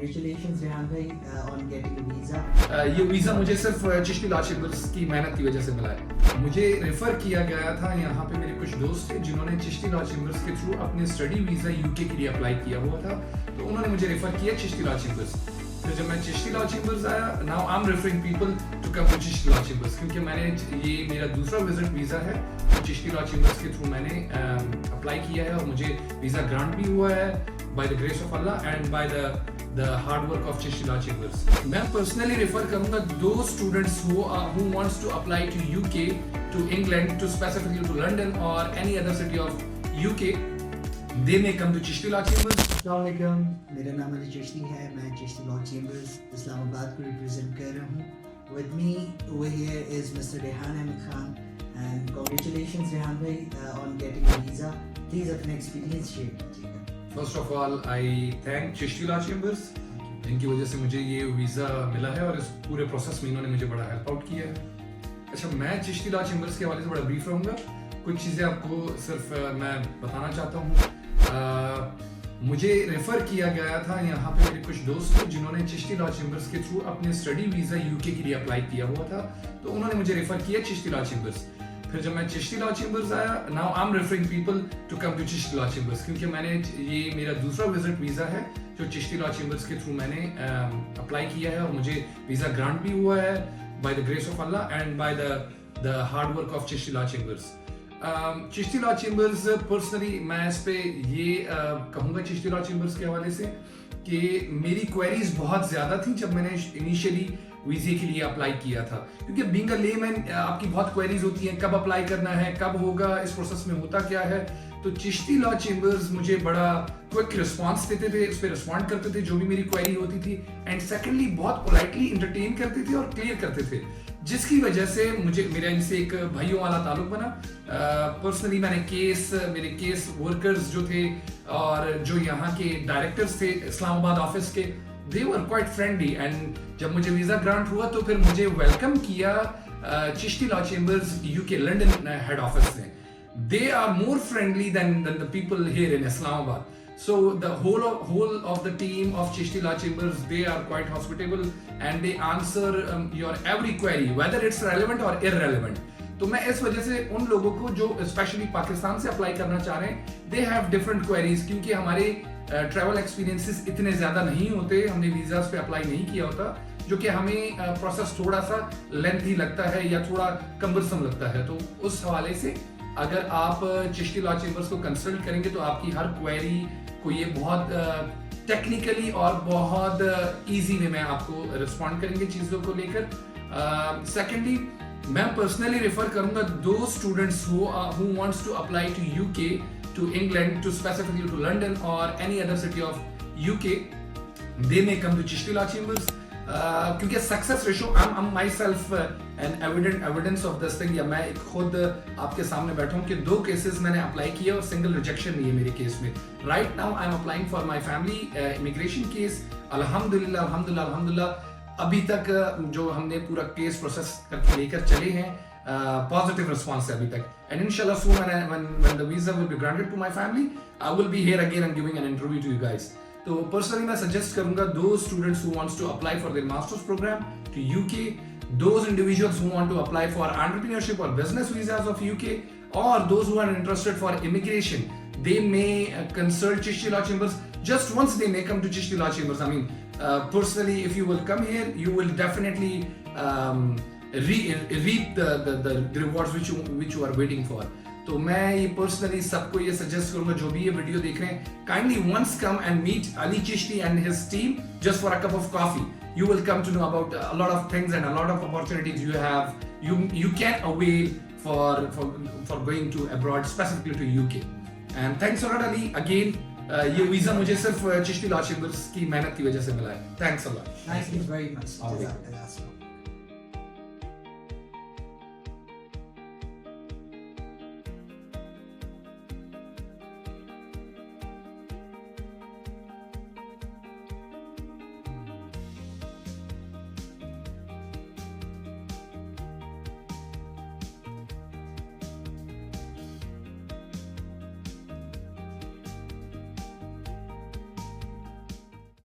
Congratulations Rehan भाई on getting a visa. ये visa मुझे सिर्फ चिश्ती लॉ चैम्बर्स की मेहनत की वजह से मिला है। मुझे रेफर किया गया था, यहाँ पे मेरे कुछ दोस्त थे जिन्होंने चिश्ती लॉ चैम्बर्स के थ्रू अपने स्टडी वीज़ा यूके के लिए अप्लाई किया हुआ था, तो उन्होंने मुझे रेफर किया चिश्ती लॉ चैम्बर्स। फिर जब मैं चिश्ती लॉ चैम्बर्स आया, now I am referring people to come to Chishti law chambers, क्योंकि मैंने ये मेरा दूसरा विजिट वीज़ा है, तो चिश्ती लॉ चैम्बर्स के थ्रू मैंने अप्लाई किया है और मुझे वीज़ा ग्रांट भी हुआ है by the grace of Allah and by the hard work of Chisti Law Chambers. मैं personally refer करूँगा those students who wants to apply to UK, to England, to specifically to London or any other city of UK. They may come to Chisti Law Chambers. अस्सलामुअलैकुम, मेरा नाम अली चिश्ती है, मैं Chishti law chambers Islamabad को represent कर रहा हूँ. With me over here is Mr. Rehan Ahmed Khan, and congratulations Rehan भाई on getting a visa. Please अपना experience share कीजिएगा. First of all, I thank Chisti Law Chambers. इनकी वजह से मुझे ये वीज़ा मिला है और इस पूरे प्रोसेस में इन्होंने मुझे बड़ा हेल्प आउट किया है. अच्छा, मैं चिश्ती लॉ चैम्बर्स के हवाले से बड़ा ब्रीफ रहूँगा. कुछ चीज़ें आपको सिर्फ मैं बताना चाहता हूँ. मुझे रेफ़र किया गया था, यहाँ पे मेरे कुछ दोस्त थे जिन्होंने चिश्ती लॉ चैम्बर्स के थ्रू अपने स्टडी वीज़ा यूके के लिए अप्लाई किया हुआ था, तो उन्होंने मुझे रेफ़र किया चिश्ती लॉ चैम्बर्स. फिर जब मैं चिश्ती लॉ चैम्बर्स आया, now I am referring people to come to Chishti law chambers, क्योंकि मैंने ये मेरा दूसरा विजिट वीज़ा है जो चिश्ती लॉ चैम्बर्स के थ्रू मैंने अप्लाई किया है और मुझे वीज़ा ग्रांट भी हुआ है by the grace of Allah and by the hard work of Chishti law chambers. Chishti law chambers personally मैं इस पे ये कहूँगा चिश्ती लॉ चैम्बर्स के हवाले से कि मेरी क्वेरीज बहुत ज़्यादा थी जब मैंने इनिशियली वीज़े के लिए अप्लाई किया था, क्योंकि बीइंग अ लेमैन आपकी बहुत क्वेरीज होती हैं, कब अप्लाई करना है, कब होगा, इस प्रोसेस में होता क्या है. तो चिश्ती लॉ चैम्बर्स मुझे बड़ा क्विक रिस्पांस देते थे, इस पर रिस्पॉन्ड करते थे जो भी मेरी क्वेरी होती थी, एंड सेकेंडली बहुत पोलाइटली इंटरटेन करते थे और क्लियर करते थे, जिसकी वजह से मुझे मेरा इनसे एक भाइयों वाला ताल्लुक बना. पर्सनली मेरे केस वर्कर्स जो थे और जो यहाँ के डायरेक्टर्स थे इस्लामाबाद ऑफिस के, they were quite friendly, and जब मुझे वीज़ा ग्रांट हुआ तो फिर मुझे वेलकम किया Chishti law chambers UK London head office ने. They are more friendly than the people here in Islamabad. So the whole of the team of Chisti Law Chambers, they are quite hospitable and they answer your every query, whether it's relevant or irrelevant. तो मैं इस वजह से उन लोगों को जो specially Pakistan से अप्लाई करना चाह रहे हैं, they have different queries, क्योंकि हमारे ट्रैवल एक्सपीरियंसेस इतने ज़्यादा नहीं होते, हमने वीज़ास पे अप्लाई नहीं किया होता, जो कि हमें प्रोसेस थोड़ा सा लेंथी लगता है या थोड़ा कम्बरसम लगता है. तो उस हवाले से अगर आप चिश्ती लॉ चैम्बर्स को कंसल्ट करेंगे तो आपकी हर क्वेरी को ये बहुत टेक्निकली और बहुत ईजी वे में आपको रिस्पॉन्ड करेंगे चीज़ों को लेकर. सेकेंडली मैं पर्सनली रेफर करूंगा to students who wants to apply to UK, to England, to specifically to London or any other city of UK. They may come to Chisti Law Chambers. क्योंकि success ratio I am my self an evidence of this thing, या मैं खुद आपके सामने बैठा हूँ कि 2 cases मैंने अप्लाई किए और सिंगल रिजेक्शन नहीं है मेरे केस में. Right now I am applying for my family immigration case. अल्हम्दुलिल्लाह अभी तक जो हमने पूरा केस प्रोसेस करके लेकर चले हैं, पॉजिटिव रिस्पॉन्स है अभी तक, एंड इंशाल्लाह soon when the visa will be granted to my family, I will be here again and giving an interview to you guys. तो पर्सनली मैं सजेस्ट करूंगा to students who wants to apply for their masters program to UK, those individuals who want to apply for entrepreneurship or business visas of UK, or those who are interested for immigration, they may consult Chisti Law Chambers. Just once they may come to Chisti Law Chambers. I mean, personally, if you will come here, you will definitely reap the rewards which you are waiting for. तो मैं ये personally सबको ये suggest करूंगा जो भी ये video देख रहे हैं, kindly once come and meet Ali Chishti and his team just for a cup of coffee. You will come to know about a lot of things and a lot of opportunities you have. You can avail for going to abroad, specifically to UK. And thanks a lot Ali again. ये visa मुझे सिर्फ Chishti law chambers की मेहनत की वजह से मिला है. Thanks a lot. Thank you very much. All right.